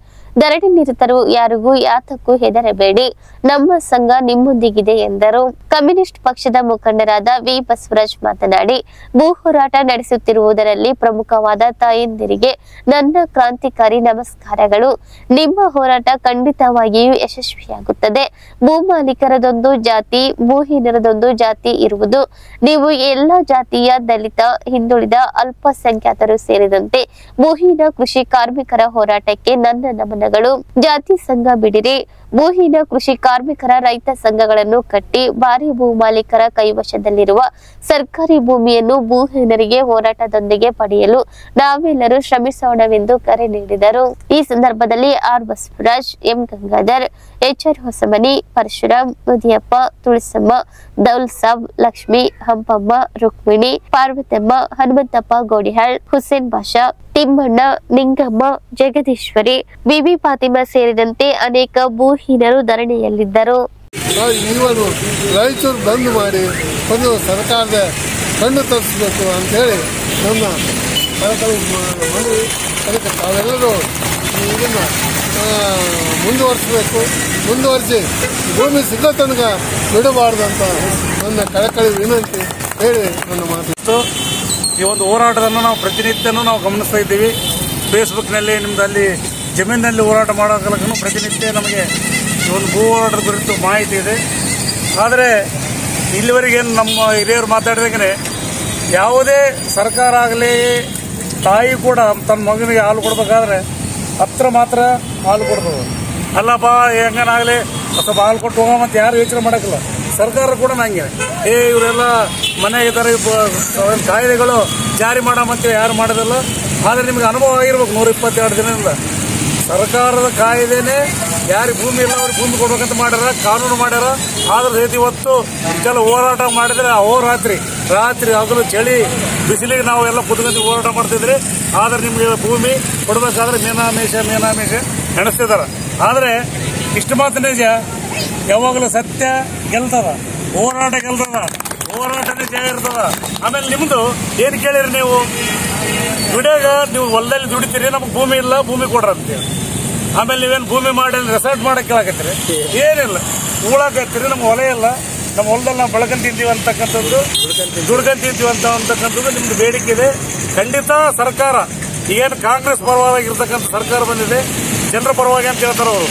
Speaker 1: ಧರಣಿ ನಿರತರು ಯಾರಿಗೂ ಯಾತಕ್ಕೂ ಹೆದರಬೇಡಿ, ನಮ್ಮ ಸಂಘ ನಿಮ್ಮೊಂದಿಗಿದೆ ಎಂದರು. ಕಮ್ಯುನಿಸ್ಟ್ ಪಕ್ಷದ ಮುಖಂಡರಾದ ವಿ ಬಸವರಾಜ್ ಮಾತನಾಡಿ, ಭೂ ಹೋರಾಟ ನಡೆಸುತ್ತಿರುವುದರಲ್ಲಿ ಪ್ರಮುಖವಾದ ತಾಯಂದಿರಿಗೆ ನನ್ನ ಕ್ರಾಂತಿಕಾರಿ ನಮಸ್ಕಾರಗಳು. ನಿಮ್ಮ ಹೋರಾಟ ಖಂಡಿತವಾಗಿಯೂ ಯಶಸ್ವಿಯಾಗುತ್ತದೆ. ಭೂ ಮಾಲೀಕರದೊಂದು ಜಾತಿ, ಭೂಹೀನರದೊಂದು ಜಾತಿ ಇರುವುದು. ನೀವು ಎಲ್ಲ ಜಾತಿಯ, ದಲಿತ, ಹಿಂದುಳಿದ, ಅಲ್ಪಸಂಖ್ಯಾತರು ಸೇರಿದಂತೆ ಭೂಹೀನ ಕೃಷಿ ಕಾರ್ಮಿಕರ ಹೋರಾಟಕ್ಕೆ ನನ್ನ ನಮನಗಳು. ಜಾತಿ ಸಂಘ ಬಿಡಿರಿ. ಭೂಹೀನ ಕೃಷಿ ಕಾರ್ಮಿಕರ ರೈತ ಸಂಘಗಳನ್ನು ಕಟ್ಟಿ ಭಾರಿ ಭೂ ಮಾಲೀಕರ ಕೈವಶದಲ್ಲಿರುವ ಸರ್ಕಾರಿ ಭೂಮಿಯನ್ನು ಭೂಹೀನರಿಗೆ ಹೋರಾಟದೊಂದಿಗೆ ಪಡೆಯಲು ನಾವೆಲ್ಲರೂ ಶ್ರಮಿಸೋಣವೆಂದು ಕರೆ ನೀಡಿದರು. ಈ ಸಂದರ್ಭದಲ್ಲಿ R Basavaraj, M Gangadhar, H R Hosamani, Parashuram, Mudiyappa, Tulasamma, Daul Sab, Lakshmi, Hampamma, Rukmini, Parvathamma, Hanumanthappa Godihal, Hussain Basha, Thimmanna, Ningamma, Jagadeeshwari, Bibi Fatima ಸೇರಿದಂತೆ ಅನೇಕ ಭೂಹೀನರು ಧರಣಿಯಲ್ಲಿದ್ದರು.
Speaker 3: ರಾಯಚೂರು ಬಂದ್ ಮಾಡಿ ಒಂದು ಸರ್ಕಾರದ ಕಣ್ಣು ತರಿಸಬೇಕು ಅಂತೇಳಿ ನನ್ನ ಮನವಿ. ಅದಕ್ಕೆ ತಾವೆಲ್ಲರೂ ಇದನ್ನು ಮುಂದುವರಿಸಿ ಭೂಮಿ ಸಿಗೋ ತನಕ ಬಿಡಬಾರ್ದು ಅಂತ ನನ್ನ ಕಳಕಳಿ ವಿನಂತಿ ಹೇಳಿ ನನ್ನ ಮಾತು.
Speaker 4: ಈ ಒಂದು ಹೋರಾಟವನ್ನು ನಾವು ಪ್ರತಿನಿತ್ಯನೂ ನಾವು ಗಮನಿಸ್ತಾ ಇದ್ದೀವಿ. ಫೇಸ್ಬುಕ್ನಲ್ಲಿ ನಿಮ್ದು ಅಲ್ಲಿ ಜಮೀನಿನಲ್ಲಿ ಹೋರಾಟ ಮಾಡೋಕ್ಕೂ ಪ್ರತಿನಿತ್ಯ ನಮಗೆ ಈ ಒಂದು ಭೂ ಹೋರಾಟದ ಕುರಿತು ಮಾಹಿತಿ ಇದೆ. ಆದರೆ ಇಲ್ಲಿವರೆಗೇನು ನಮ್ಮ ಹಿರಿಯರು ಮಾತಾಡಿದಾಗೆ ಯಾವುದೇ ಸರ್ಕಾರ ಆಗಲಿ, ತಾಯಿ ಕೂಡ ತನ್ನ ಮಗನಿಗೆ ಹಾಲು ಕೊಡಬೇಕಾದ್ರೆ ಹತ್ರ ಮಾತ್ರ ಹಾಲು ಕೊಡ್ಬೋದು. ಅಲ್ಲಪ್ಪ ಹೆಂಗನಾಗಲಿ ಸ್ವಲ್ಪ ಹಾಲು ಕೊಟ್ಟು ಹೋಗೋ ಯಾರು ಯೋಚನೆ ಮಾಡೋಕ್ಕಿಲ್ಲ. ಸರ್ಕಾರ ಕೂಡ ನಂಗೆ ಇವರೆಲ್ಲ ಮನೆ ಇದ್ದಾರೆ, ಕಾಯ್ದೆಗಳು ಜಾರಿ ಮಾಡೋ ಯಾರು ಮಾಡೋದಿಲ್ಲ. ಆದರೆ ನಿಮ್ಗೆ ಅನುಭವ ಆಗಿರ್ಬೇಕು 122 ದಿನದಿಂದ ಸರ್ಕಾರದ ಕಾಯ್ದೆನೇ ಯಾರಿಗೆ ಭೂಮಿ ಇಲ್ಲ ಅವ್ರಿಗೆ ಭೂಮಿ ಕೊಡ್ಬೇಕಂತ ಮಾಡ್ಯಾರ, ಕಾನೂನು ಮಾಡ್ಯಾರ. ಆದ್ರೆ ಇವತ್ತು ಇಷ್ಟೆಲ್ಲ ಹೋರಾಟ ಮಾಡಿದ್ರೆ ರಾತ್ರಿ ಹಗಲು ಚಳಿ ಬಿಸಿಲಿಗೆ ನಾವು ಎಲ್ಲ ಕುತ್ಕೊಂಡು ಹೋರಾಟ ಮಾಡ್ತಿದ್ರಿ. ಆದ್ರೆ ನಿಮ್ಗೆ ಭೂಮಿ ಕೊಡಬೇಕಾದ್ರೆ ಮೀನಾಮೇಷ ನಡೆಸ್ತಿದಾರ. ಆದರೆ ಇಷ್ಟು ಮಾತ್ರ ನಿಜ, ಯಾವಾಗಲೂ ಸತ್ಯ ಗೆಲ್ತದ, ಹೋರಾಟ ಗೆಲ್ತದ, ಹೋರಾಟನೇ ಜಯ ಇರ್ತದ. ಆಮೇಲೆ ನಿಮ್ದು ಏನ್ ಕೇಳಿರಿ, ನೀವು ದುಡಿಯಾಗ ನೀವು ಹೊಲದಲ್ಲಿ ದುಡಿತೀರಿ, ನಮ್ಗೆ ಭೂಮಿ ಇಲ್ಲ, ಭೂಮಿ ಕೊಡ್ರ ಅಂತೇಳಿ. ಆಮೇಲೆ ನೀವೇನು ಭೂಮಿ ಮಾಡಿ ರೆಸಾರ್ಟ್ ಮಾಡಕ್ ಕೇಳಕತ್ತೀರಿ, ಏನಿಲ್ಲ ಉಳಾಕತ್ತೀರಿ. ನಮ್ಗೆ ಹೊಲ ಇಲ್ಲ, ನಮ್ಮ ಹೊಲದಲ್ಲಿ ನಾವು ಬೆಳಕಂತ ತಿಂತೀವಿ ಅಂತಕ್ಕಂಥದ್ದು, ದುಡ್ಕಂತ ತಿಂತೀವಿ ಅಂತಕ್ಕಂಥದ್ದು ನಿಮ್ದು ಬೇಡಿಕೆ ಇದೆ. ಖಂಡಿತ ಸರ್ಕಾರ ಏನು ಕಾಂಗ್ರೆಸ್ ಪರವಾಗಿರ್ತಕ್ಕಂಥ ಸರ್ಕಾರ ಬಂದಿದೆ, ಜನರ ಪರವಾಗಿ ಅಂತ ಹೇಳ್ತಾರೆ ಅವರು.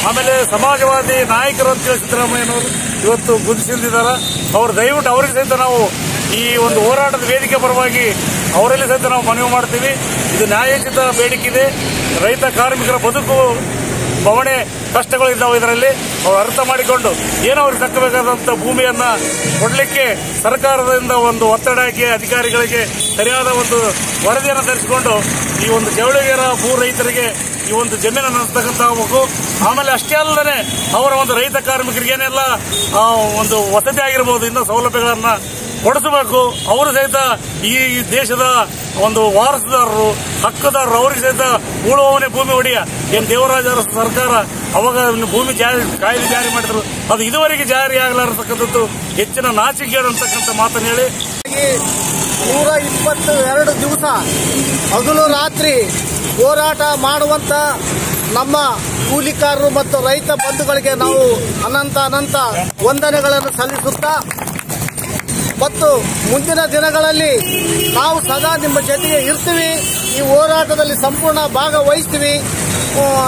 Speaker 4: ಆಮೇಲೆ ಸಮಾಜವಾದಿ ನಾಯಕರು ಅಂತ ಹೇಳಿ ಸಿದ್ದರಾಮಯ್ಯನವರು ಇವತ್ತು ಗುರುತಿಸಿದ್ದಾರೆ. ಅವ್ರು ದಯವಿಟ್ಟು ಅವರಿಗೆ ಸಹಿತ ನಾವು ಈ ಒಂದು ಹೋರಾಟದ ವೇದಿಕೆ ಪರವಾಗಿ ಅವರಲ್ಲಿ ಸಹಿತ ನಾವು ಮನವಿ ಮಾಡ್ತೀವಿ. ಇದು ನ್ಯಾಯೋಚಿತ ಬೇಡಿಕೆ ಇದೆ. ರೈತ ಕಾರ್ಮಿಕರ ಬದುಕು ಬವಣೆ ಕಷ್ಟಗಳಿದ್ದಾವೆ. ಇದರಲ್ಲಿ ಅವ್ರು ಅರ್ಥ ಮಾಡಿಕೊಂಡು ಏನೋ ಅವ್ರಿಗೆ ತಕ್ಕಬೇಕಾದಂಥ ಭೂಮಿಯನ್ನ ಕೊಡಲಿಕ್ಕೆ ಸರ್ಕಾರದಿಂದ ಒಂದು ಒತ್ತಡ ಹಾಕಿ ಅಧಿಕಾರಿಗಳಿಗೆ ಸರಿಯಾದ ಒಂದು ವರದಿಯನ್ನು ತರಿಸಿಕೊಂಡು ಈ ಒಂದು ಜವಳಿಗೆರ ಭೂ ರೈತರಿಗೆ ಈ ಒಂದು ಜಮೀನನ್ನು ಹಂಚತಕ್ಕಂತ ಆಗಬೇಕು. ಆಮೇಲೆ ಅಷ್ಟೇ ಅಲ್ಲದೆ ಅವರ ಒಂದು ರೈತ ಕಾರ್ಮಿಕರಿಗೆ ಏನೆಲ್ಲ ಒಂದು ವಸತಿ ಆಗಿರ್ಬೋದು, ಇನ್ನೂ ಸೌಲಭ್ಯಗಳನ್ನ ಕೊಡಿಸಬೇಕು. ಅವರು ಸಹಿತ ಈ ದೇಶದ ಒಂದು ವಾರಸುದಾರರು, ಹಕ್ಕುದಾರರು, ಅವರಿಗೆ ಸಹಿತ ಉಳುವವನೇ ಭೂಮಿ ಒಡೆಯ. ಏನ್ ದೇವರಾಜ ಸರ್ಕಾರ ಅವಾಗ ಭೂಮಿ ಕಾಯ್ದೆ ಜಾರಿ ಮಾಡಿದ್ರು, ಅದು ಇದುವರೆಗೆ ಜಾರಿ ಆಗಲಾರತಕ್ಕಂಥದ್ದು ಹೆಚ್ಚಿನ ನಾಚಿಕೆ ಅಂತಕ್ಕಂಥ ಮಾತನ್ನು ಹೇಳಿ
Speaker 5: 122 ದಿವಸ ಹಗಲು ರಾತ್ರಿ ಹೋರಾಟ ಮಾಡುವಂತ ನಮ್ಮ ಕೂಲಿಕಾರರು ಮತ್ತು ರೈತ ಬಂಧುಗಳಿಗೆ ನಾವು ಅನಂತ ವಂದನೆಗಳನ್ನು ಸಲ್ಲಿಸುತ್ತಾ ಮತ್ತು ಮುಂದಿನ ದಿನಗಳಲ್ಲಿ ನಾವು ಸದಾ ನಿಮ್ಮ ಜೊತೆಗೆ ಇರ್ತೀವಿ, ಈ ಹೋರಾಟದಲ್ಲಿ ಸಂಪೂರ್ಣ ಭಾಗವಹಿಸ್ತೀವಿ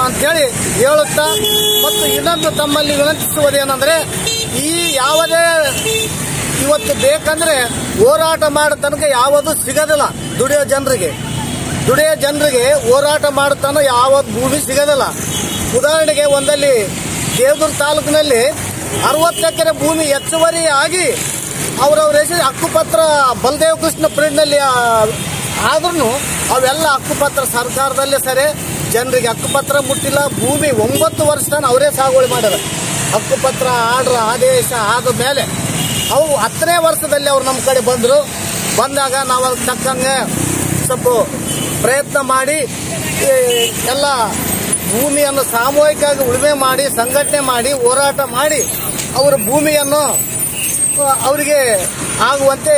Speaker 5: ಅಂತೇಳಿ ಹೇಳುತ್ತಾ, ಮತ್ತು ಇನ್ನೊಂದು ತಮ್ಮಲ್ಲಿ ವಿನಂತಿಸುವುದೇನೆಂದರೆ, ಈ ಯಾವುದೇ ಇವತ್ತು ಬೇಕಂದ್ರೆ ಹೋರಾಟ ಮಾಡೋ ತನಕ ಯಾವುದು ಸಿಗೋದಿಲ್ಲ. ದುಡಿಯೋ ಜನರಿಗೆ ಹೋರಾಟ ಮಾಡೋ ತನಕ ಯಾವ ಭೂಮಿ ಸಿಗೋದಿಲ್ಲ. ಉದಾಹರಣೆಗೆ ಒಂದಲ್ಲಿ ದೇವದುರ್ಗ ತಾಲೂಕಿನಲ್ಲಿ 60 ಎಕರೆ ಭೂಮಿ ಹೆಚ್ಚುವರಿ ಆಗಿ ಅವರವ್ರ ಹೆಸರು ಹಕ್ಕುಪತ್ರ ಬಲದೇವ ಕೃಷ್ಣ ಪಿರಿಯಡ್ನಲ್ಲಿ ಆದ್ರೂ ಅವೆಲ್ಲ ಹಕ್ಕುಪತ್ರ ಸರ್ಕಾರದಲ್ಲೇ ಸರಿ, ಜನರಿಗೆ ಹಕ್ಕುಪತ್ರ ಮುಟ್ಟಿಲ್ಲ. ಭೂಮಿ 9 ವರ್ಷ ತನಕ ಅವರೇ ಸಾಗುವಳಿ ಮಾಡ್ಯಾರ. ಹಕ್ಕುಪತ್ರ ಆರ್ಡರ್ ಆದೇಶ ಆದ ಮೇಲೆ ಅವು 10ನೇ ವರ್ಷದಲ್ಲಿ ಅವ್ರು ನಮ್ಮ ಕಡೆ ಬಂದಾಗ ನಾವು ಅದಕ್ಕೆ ತಕ್ಕಂಗೆ ಸ್ವಲ್ಪ ಪ್ರಯತ್ನ ಮಾಡಿ ಎಲ್ಲ ಭೂಮಿಯನ್ನು ಸಾಮೂಹಿಕವಾಗಿ ಉಳುಮೆ ಮಾಡಿ ಸಂಘಟನೆ ಮಾಡಿ ಹೋರಾಟ ಮಾಡಿ ಅವರ ಭೂಮಿಯನ್ನು ಅವರಿಗೆ ಆಗುವಂತೆ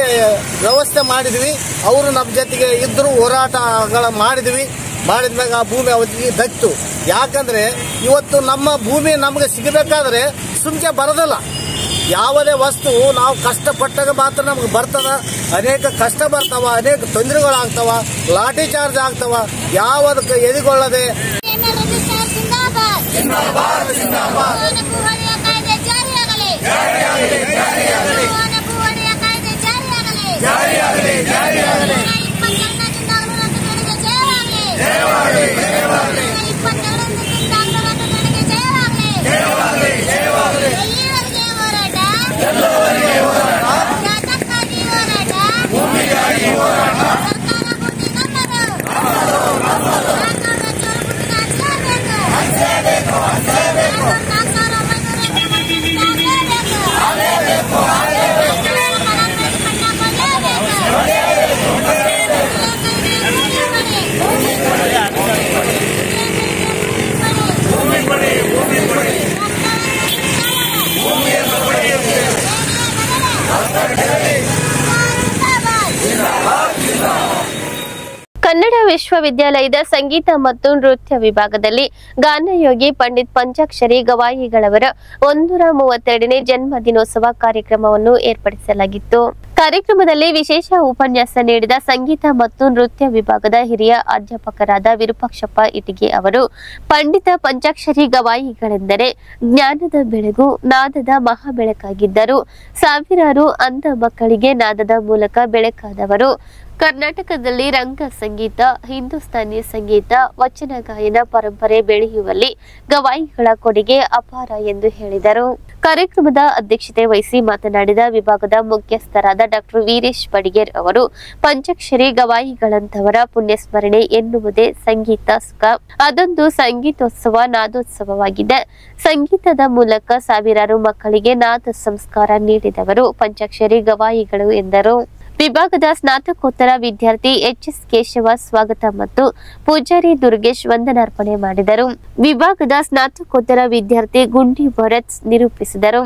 Speaker 5: ವ್ಯವಸ್ಥೆ ಮಾಡಿದ್ವಿ. ಅವರು ನಮ್ಮ ಜೊತೆಗೆ ಇದ್ದರೂ ಹೋರಾಟಗಳ ಮಾಡಿದ್ಮ್ಯಾಗ ಆ ಭೂಮಿ ಅವರಿಗೆ ದಕ್ತು. ಯಾಕಂದ್ರೆ ಇವತ್ತು ನಮ್ಮ ಭೂಮಿ ನಮಗೆ ಸಿಗಬೇಕಾದ್ರೆ ಸುಮ್ಕೆ ಬರೋದಿಲ್ಲ. ಯಾವುದೇ ವಸ್ತು ನಾವು ಕಷ್ಟಪಟ್ಟಾಗ ಮಾತ್ರ ನಮ್ಗೆ ಬರ್ತದ. ಅನೇಕ ಕಷ್ಟ ಬರ್ತಾವ, ಅನೇಕ ತೊಂದರೆಗಳಾಗ್ತಾವ, ಲಾಠಿ ಚಾರ್ಜ್ ಆಗ್ತಾವ. ಯಾವುದಕ್ಕೆ ಎದುಗೊಳ್ಳದೆ
Speaker 1: ಕನ್ನಡ ವಿಶ್ವವಿದ್ಯಾಲಯದ ಸಂಗೀತ ಮತ್ತು ನೃತ್ಯ ವಿಭಾಗದಲ್ಲಿ ಗಾನಯೋಗಿ ಪಂಡಿತ್ ಪಂಚಾಕ್ಷರಿ ಗವಾಯಿಗಳವರ 132ನೇ ಜನ್ಮ ದಿನೋತ್ಸವ ಕಾರ್ಯಕ್ರಮವನ್ನು ಏರ್ಪಡಿಸಲಾಗಿತ್ತು. ಕಾರ್ಯಕ್ರಮದಲ್ಲಿ ವಿಶೇಷ ಉಪನ್ಯಾಸ ನೀಡಿದ ಸಂಗೀತ ಮತ್ತು ನೃತ್ಯ ವಿಭಾಗದ ಹಿರಿಯ ಅಧ್ಯಾಪಕರಾದ ವಿರೂಪಾಕ್ಷಪ್ಪ ಇಟಿಗಿ ಅವರು, ಪಂಡಿತ ಪಂಚಾಕ್ಷರಿ ಗವಾಯಿಗಳೆಂದರೆ ಜ್ಞಾನದ ಬೆಳಗು, ನಾದದ ಮಹಾ ಬೆಳಕಾಗಿದ್ದರು. ಸಾವಿರಾರು ಅಂಧ ಮಕ್ಕಳಿಗೆ ನಾದದ ಮೂಲಕ ಬೆಳಕಾದವರು. ಕರ್ನಾಟಕದಲ್ಲಿ ರಂಗ ಸಂಗೀತ, ಹಿಂದೂಸ್ತಾನಿ ಸಂಗೀತ, ವಚನ ಗಾಯನ ಪರಂಪರೆ ಬೆಳೆಯುವಲ್ಲಿ ಗವಾಯಿಗಳ ಕೊಡುಗೆ ಅಪಾರ ಎಂದು ಹೇಳಿದರು. ಕಾರ್ಯಕ್ರಮದ ಅಧ್ಯಕ್ಷತೆ ವಹಿಸಿ ಮಾತನಾಡಿದ ವಿಭಾಗದ ಮುಖ್ಯಸ್ಥರಾದ ಡಾಕ್ಟರ್ ವೀರೇಶ್ ಬಡಿಗೇರ್ ಅವರು, ಪಂಚಾಕ್ಷರಿ ಗವಾಯಿಗಳಂತವರ ಪುಣ್ಯಸ್ಮರಣೆ ಎನ್ನುವುದೇ ಸಂಗೀತ ಸುಖ. ಅದೊಂದು ಸಂಗೀತೋತ್ಸವ, ನಾದೋತ್ಸವವಾಗಿದೆ. ಸಂಗೀತದ ಮೂಲಕ ಸಾವಿರಾರು ಮಕ್ಕಳಿಗೆ ನಾದ ಸಂಸ್ಕಾರ ನೀಡಿದವರು ಪಂಚಾಕ್ಷರಿ ಗವಾಯಿಗಳು ಎಂದರು. ವಿಭಾಗದ ಸ್ನಾತಕೋತ್ತರ ವಿದ್ಯಾರ್ಥಿ ಎಚ್ಎಸ್ ಕೇಶವ ಸ್ವಾಗತ ಮತ್ತು ಪೂಜಾರಿ ದುರ್ಗೇಶ್ ವಂದನಾರ್ಪಣೆ ಮಾಡಿದರು. ವಿಭಾಗದ ಸ್ನಾತಕೋತ್ತರ ವಿದ್ಯಾರ್ಥಿ ಗುಂಡಿ ಭರತ್ ನಿರೂಪಿಸಿದರು.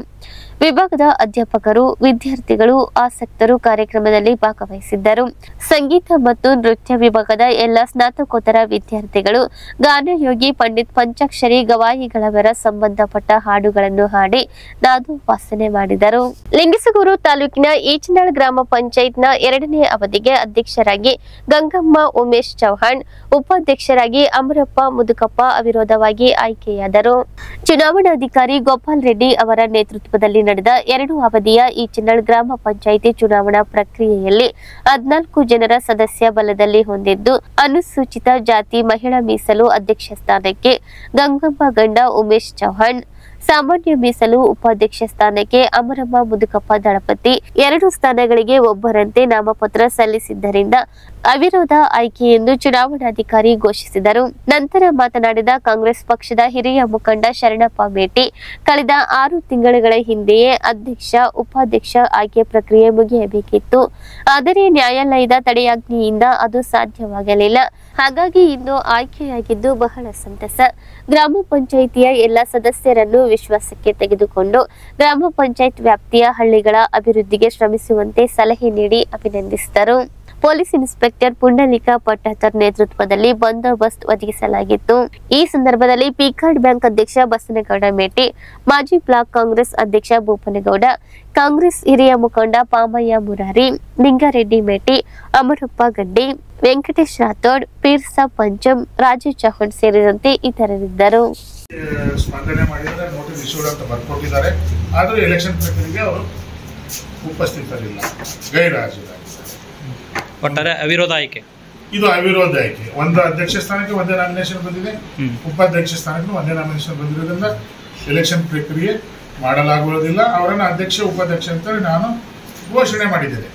Speaker 1: ವಿಭಾಗದ ಅಧ್ಯಾಪಕರು, ವಿದ್ಯಾರ್ಥಿಗಳು, ಆಸಕ್ತರು ಕಾರ್ಯಕ್ರಮದಲ್ಲಿ ಭಾಗವಹಿಸಿದ್ದರು. ಸಂಗೀತ ಮತ್ತು ನೃತ್ಯ ವಿಭಾಗದ ಎಲ್ಲ ಸ್ನಾತಕೋತ್ತರ ವಿದ್ಯಾರ್ಥಿಗಳು ಗಾನಯೋಗಿ ಪಂಡಿತ್ ಪಂಚಾಕ್ಷರಿ ಗವಾಯಿಗಳವರ ಸಂಬಂಧಪಟ್ಟ ಹಾಡುಗಳನ್ನು ಹಾಡಿ ನಾದೋಪಾಸನೆ ಮಾಡಿದರು. ಲಿಂಗಸಗೂರು ತಾಲೂಕಿನ ಈಚನಾಳ್ ಗ್ರಾಮ ಪಂಚಾಯತ್ನ 2ನೇ ಅವಧಿಗೆ ಅಧ್ಯಕ್ಷರಾಗಿ ಗಂಗಮ್ಮ ಉಮೇಶ್ ಚೌಹಾಣ್, ಉಪಾಧ್ಯಕ್ಷರಾಗಿ ಅಮರಪ್ಪ ಮುದುಕಪ್ಪ ಅವಿರೋಧವಾಗಿ ಆಯ್ಕೆಯಾದರು. ಚುನಾವಣಾಧಿಕಾರಿ ಗೋಪಾಲ್ ರೆಡ್ಡಿ ಅವರ ನೇತೃತ್ವದಲ್ಲಿ ನಡೆದ 2 ಅವಧಿಯ ಈಚನಾಳ್ ಗ್ರಾಮ ಪಂಚಾಯಿತಿ ಚುನಾವಣಾ ಪ್ರಕ್ರಿಯೆಯಲ್ಲಿ 14 ಜನರ ಸದಸ್ಯ ಬಲದಲ್ಲಿ ಹೊಂದಿದ್ದು, ಅನುಸೂಚಿತ ಜಾತಿ ಮಹಿಳಾ ಮೀಸಲು ಅಧ್ಯಕ್ಷ ಸ್ಥಾನಕ್ಕೆ ಗಂಗಮ್ಮ ಗಂಡ ಉಮೇಶ್ ಚೌಹಾಣ್, ಸಾಮಾನ್ಯ ಮೀಸಲು ಉಪಾಧ್ಯಕ್ಷ ಸ್ಥಾನಕ್ಕೆ ಅಮರಮ್ಮ ಮುದುಕಪ್ಪ ದಳಪತಿ 2 ಸ್ಥಾನಗಳಿಗೆ ಒಬ್ಬರಂತೆ ನಾಮಪತ್ರ ಸಲ್ಲಿಸಿದ್ದರಿಂದ ಅವಿರೋಧ ಆಯ್ಕೆ ಎಂದು ಚುನಾವಣಾಧಿಕಾರಿ ಘೋಷಿಸಿದರು. ನಂತರ ಮಾತನಾಡಿದ ಕಾಂಗ್ರೆಸ್ ಪಕ್ಷದ ಹಿರಿಯ ಮುಖಂಡ ಶರಣಪ್ಪ ಮೇಟಿ, ಕಳೆದ 6 ತಿಂಗಳುಗಳ ಹಿಂದೆಯೇ ಅಧ್ಯಕ್ಷ, ಉಪಾಧ್ಯಕ್ಷ ಆಯ್ಕೆ ಪ್ರಕ್ರಿಯೆ ಮುಗಿಯಬೇಕಿತ್ತು. ಆದರೆ ನ್ಯಾಯಾಲಯದ ತಡೆಯಾಜ್ಞೆಯಿಂದ ಅದು ಸಾಧ್ಯವಾಗಲಿಲ್ಲ. ಹಾಗಾಗಿ ಇಂದು ಆಯ್ಕೆಯಾಗಿದ್ದು ಬಹಳ ಸಂತಸ. ಗ್ರಾಮ ಪಂಚಾಯಿತಿಯ ಎಲ್ಲ ಸದಸ್ಯರನ್ನು ವಿಶ್ವಾಸಕ್ಕೆ ತೆಗೆದುಕೊಂಡು ಗ್ರಾಮ ಪಂಚಾಯತ್ ವ್ಯಾಪ್ತಿಯ ಹಳ್ಳಿಗಳ ಅಭಿವೃದ್ಧಿಗೆ ಶ್ರಮಿಸುವಂತೆ ಸಲಹೆ ನೀಡಿ ಅಭಿನಂದಿಸಿದರು. ಪೊಲೀಸ್ ಇನ್ಸ್ಪೆಕ್ಟರ್ ಪುಂಡಲಿಕ ಪಟ್ಟತರ್ ನೇತೃತ್ವದಲ್ಲಿ ಬಂದೋಬಸ್ತ್ ಒದಗಿಸಲಾಗಿತ್ತು. ಈ ಸಂದರ್ಭದಲ್ಲಿ ಪಿಕಾರ್ಡ್ ಬ್ಯಾಂಕ್ ಅಧ್ಯಕ್ಷ ಬಸನಗೌಡ ಮೇಟಿ, ಮಾಜಿ ಬ್ಲಾಕ್ ಕಾಂಗ್ರೆಸ್ ಅಧ್ಯಕ್ಷ ಭೂಪನಗೌಡ, ಕಾಂಗ್ರೆಸ್ ಹಿರಿಯ ಮುಖಂಡ ಪಾಮಯ್ಯ ಮುರಾರಿ, ನಿಂಗಾರೆಡ್ಡಿ ಮೇಟಿ, ಅಮರಪ್ಪ ಗಡ್ಡಿ, ವೆಂಕಟೇಶ್ ರಾಥೋಡ್, ಪೀರ್ಸಾ ಪಂಚಮ್, ರಾಜು ಚೌಹಾಣ್ ಸೇರಿದಂತೆ ಇತರರಿದ್ದರು.
Speaker 6: ಸ್ಪಂದನೆ ಮಾಡಿದರೆ ನೋಟಿಸ್ ಇಶ್ಯೂಡ್ ಅಂತ ಬರ್ಕೊಟ್ಟಿದ್ದಾರೆ. ಆದರೂ ಎಲೆಕ್ಷನ್ ಪ್ರಕ್ರಿಯೆಗೆ ಅವರು ಉಪಸ್ಥಿತರಿಲ್ಲ, ಗೈರಾಜರಾಗಿದ್ದಾರೆ.
Speaker 7: ಒಟ್ಟಾರೆ ಅವಿರೋಧ ಆಯ್ಕೆ.
Speaker 6: ಇದು ಅವಿರೋಧ ಆಯ್ಕೆ. ಒಂದು ಅಧ್ಯಕ್ಷ ಸ್ಥಾನಕ್ಕೆ ಒಂದೇ ನಾಮಿನೇಷನ್ ಬಂದಿದೆ, ಉಪಾಧ್ಯಕ್ಷ ಸ್ಥಾನಕ್ಕೆ ಒಂದೇ ನಾಮಿನೇಷನ್ ಬಂದಿರೋದ್ರಿಂದ ಎಲೆಕ್ಷನ್ ಪ್ರಕ್ರಿಯೆ ಮಾಡಲಾಗುವುದಿಲ್ಲ. ಅವರನ್ನು ಅಧ್ಯಕ್ಷ ಉಪಾಧ್ಯಕ್ಷ ಅಂತ ನಾನು ಘೋಷಣೆ ಮಾಡಿದ್ದೇನೆ.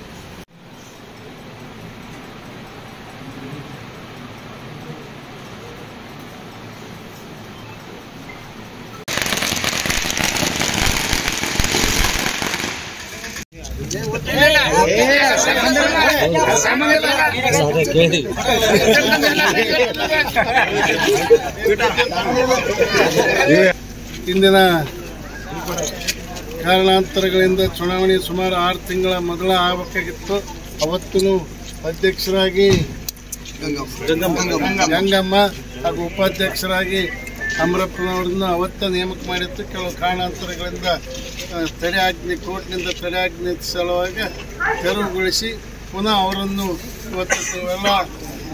Speaker 3: ಇಂದಿನ ಕಾರಣಾಂತರಗಳಿಂದ ಚುನಾವಣೆ ಸುಮಾರು 6 ತಿಂಗಳ ಮೊದಲ ಆಗಬೇಕಾಗಿತ್ತು. ಅವತ್ತೂ ಅಧ್ಯಕ್ಷರಾಗಿ ಗಂಗಮ್ಮ ಹಾಗೂ ಉಪಾಧ್ಯಕ್ಷರಾಗಿ ಅಮರಪ್ಪನವ್ರನ್ನ ಅವತ್ತ ನೇಮಕ ಮಾಡಿತ್ತು. ಕೆಲವು ಕಾರಣಾಂತರಗಳಿಂದ ಕೋರ್ಟ್ನಿಂದ ತಡೆಯಾಜ್ಞೆ ಸಲುವಾಗಿ ತೆರವುಗೊಳಿಸಿ ಪುನಃ ಅವರನ್ನು ಇವತ್ತು ಎಲ್ಲ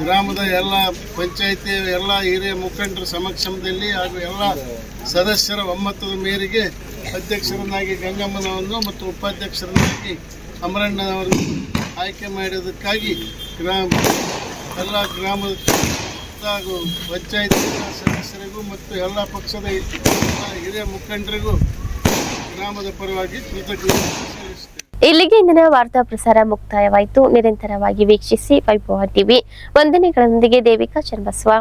Speaker 3: ಗ್ರಾಮದ ಎಲ್ಲ ಪಂಚಾಯಿತಿ ಎಲ್ಲ ಹಿರಿಯ ಮುಖಂಡರ ಸಮಕ್ಷಮದಲ್ಲಿ ಹಾಗೂ ಎಲ್ಲ ಸದಸ್ಯರ ಒಮ್ಮತದ ಮೇರೆಗೆ ಅಧ್ಯಕ್ಷರನ್ನಾಗಿ ಗಂಗಮ್ಮನವನ್ನು ಮತ್ತು ಉಪಾಧ್ಯಕ್ಷರನ್ನಾಗಿ ಅಮರಣ್ಣನವರನ್ನು ಆಯ್ಕೆ ಮಾಡೋದಕ್ಕಾಗಿ ಎಲ್ಲ ಗ್ರಾಮದ ಹಾಗೂ ಪಂಚಾಯಿತಿ ಸದಸ್ಯರಿಗೂ ಮತ್ತು ಎಲ್ಲ ಪಕ್ಷದ ಹಿರಿಯ ಮುಖಂಡರಿಗೂ ಗ್ರಾಮದ ಪರವಾಗಿ ಕೃತಜ್ಞತೆ ಸಲ್ಲಿಸುತ್ತೇವೆ.
Speaker 1: ಇಲ್ಲಿಗೆ ಇಂದಿನ ವಾರ್ತಾ ಪ್ರಸಾರ ಮುಕ್ತಾಯವಾಯಿತು. ನಿರಂತರವಾಗಿ ವೀಕ್ಷಿಸಿ ವೈಭವ ಟಿವಿ. ವಂದನೆಗಳೊಂದಿಗೆ ದೇವಿಕಾ ಚನ್ನಬಸವ.